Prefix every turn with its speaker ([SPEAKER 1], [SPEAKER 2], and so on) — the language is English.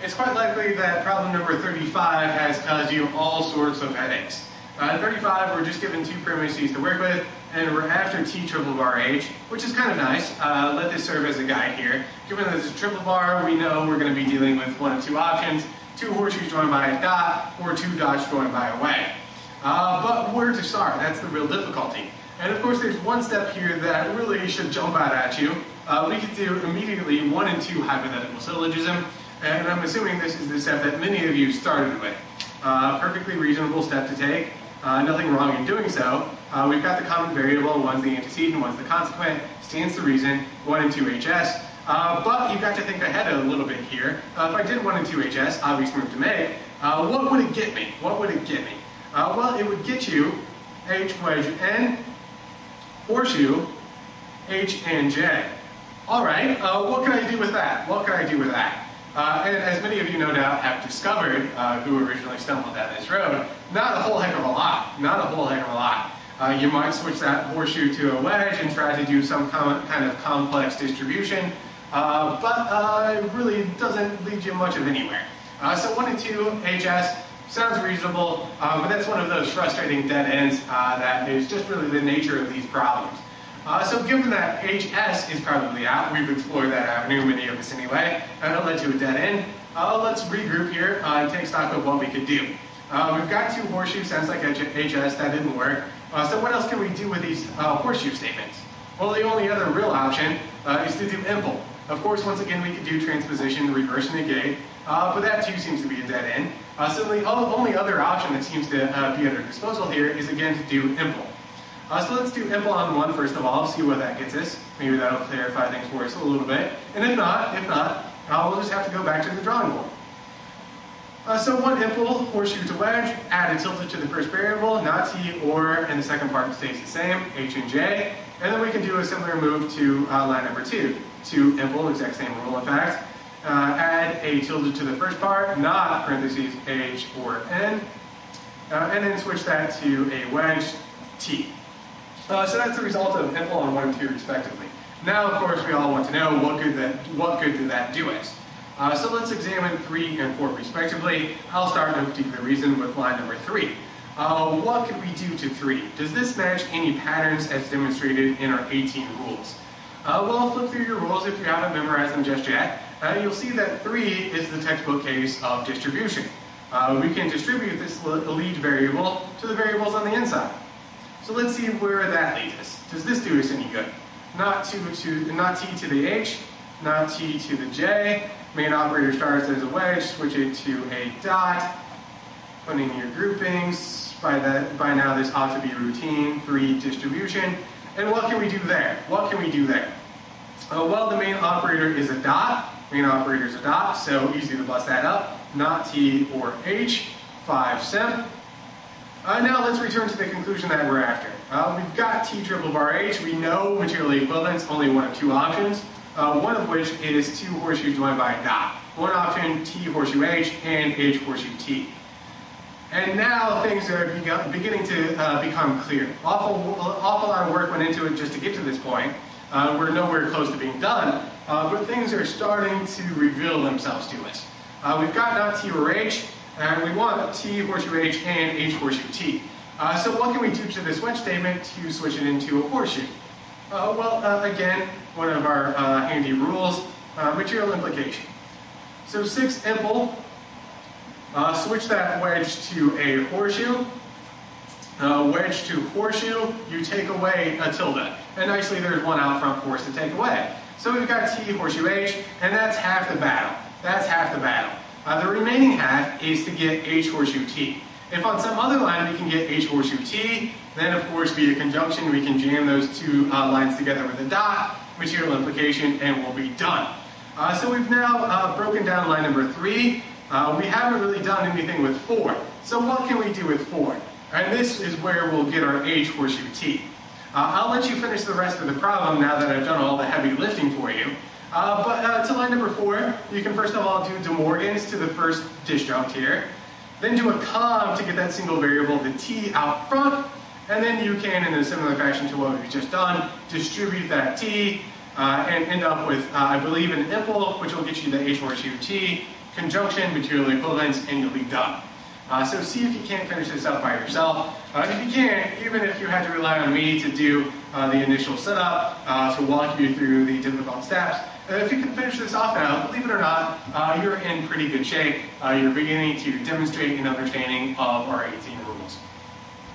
[SPEAKER 1] It's quite likely that problem number 35 has caused you all sorts of headaches. 35, we're just given two premises to work with, and we're after t triple bar h, which is kind of nice. Let this serve as a guide here. Given that it's a triple bar, we know we're going to be dealing with one of two options: two horseshoes joined by a dot, or two dots joined by a wedge. But where to start? That's the real difficulty. And of course, there's one step here that really should jump out at you. We could do immediately 1 and 2 hypothetical syllogism, and I'm assuming this is the step that many of you started with. Perfectly reasonable step to take. Nothing wrong in doing so. We've got the common variable, one's the antecedent, one's the consequent, stands to reason, 1 and 2 HS. But you've got to think ahead a little bit here. If I did 1 and 2 HS, obvious move to make, what would it get me? What would it get me? Well, it would get you H wedge N, horseshoe, H and J. Alright, what can I do with that? What can I do with that? And as many of you no doubt have discovered, who originally stumbled down this road, not a whole heck of a lot. Not a whole heck of a lot. You might switch that horseshoe to a wedge and try to do some kind of complex distribution, but it really doesn't lead you much of anywhere. So 1 and 2 HS sounds reasonable, but that's one of those frustrating dead ends that is just really the nature of these problems. So given that HS is probably out, we've explored that avenue, many of us anyway, and it led to a dead end. Let's regroup here and take stock of what we could do. We've got two horseshoes, sounds like HS, that didn't work. So what else can we do with these horseshoe statements? Well, the only other real option is to do impl. Of course, once again, we could do transposition, reverse negate, but that too seems to be a dead end. So the only other option that seems to be at our disposal here is again to do impl. So let's do impl on 1 first of all, see what that gets us. Maybe that'll clarify things for us a little bit. And if not, we'll just have to go back to the drawing board. So 1 impl, horseshoe to wedge, add a tilde to the first variable, not t, or, and the second part stays the same, h and j. And then we can do a similar move to line number 2. 2 impl, exact same rule in fact. Add a tilde to the first part, not parentheses h or n, and then switch that to a wedge t. So that's the result of impl on 1 and 2 respectively. Now, of course, we all want to know what good did that do us. So let's examine 3 and 4 respectively. I'll start, no particular reason, with line number 3. What could we do to 3? Does this match any patterns as demonstrated in our 18 rules? Well, flip through your rules if you haven't memorized them just yet. You'll see that 3 is the textbook case of distribution. We can distribute this lead variable to the variables on the inside. So let's see where that leads us. Does this do us any good? Not t to the h, not t to the j. Main operator starts as a wedge, switch it to a dot. Put in your groupings. By now this ought to be routine, 3 distribution. And what can we do there? What can we do there? Well, the main operator is a dot. Main operator is a dot, so easy to bust that up. Not t or h, 5 sim. Now let's return to the conclusion that we're after. We've got t triple bar h. We know material equivalence, only one of two options. One of which is 2 horseshoes joined by a dot. One option, t horseshoe h and h horseshoe t. And now things are beginning to become clear. Awful lot of work went into it just to get to this point. We're nowhere close to being done, but things are starting to reveal themselves to us. We've got not t or h, and we want t horseshoe h and h horseshoe t. So what can we do to this wedge statement to switch it into a horseshoe? Well, again, one of our handy rules, material implication. So 6 impl, switch that wedge to a horseshoe. Wedge to horseshoe, you take away a tilde. And nicely there's one out front for us to take away. So we've got t horseshoe h, and that's half the battle. That's half the battle. The remaining half is to get h horseshoe t. If on some other line we can get h horseshoe t, then of course via conjunction we can jam those two lines together with a dot, material implication, and we'll be done. So we've now broken down line number 3. We haven't really done anything with 4. So what can we do with 4? And this is where we'll get our h horseshoe t. I'll let you finish the rest of the problem now that I've done all the heavy lifting for you. But to line number 4, you can first of all do De Morgan's to the first disjunct here. Then do a com to get that single variable, the t, out front. And then you can, in a similar fashion to what we've just done, distribute that t and end up with, I believe, an impl, which will get you the h horseshoe t, conjunction, material equivalence, and you'll be done. So see if you can't finish this up by yourself. If you can't, even if you had to rely on me to do the initial setup, to walk you through the difficult steps, if you can finish this off now, believe it or not, you're in pretty good shape. You're beginning to demonstrate an understanding of our 18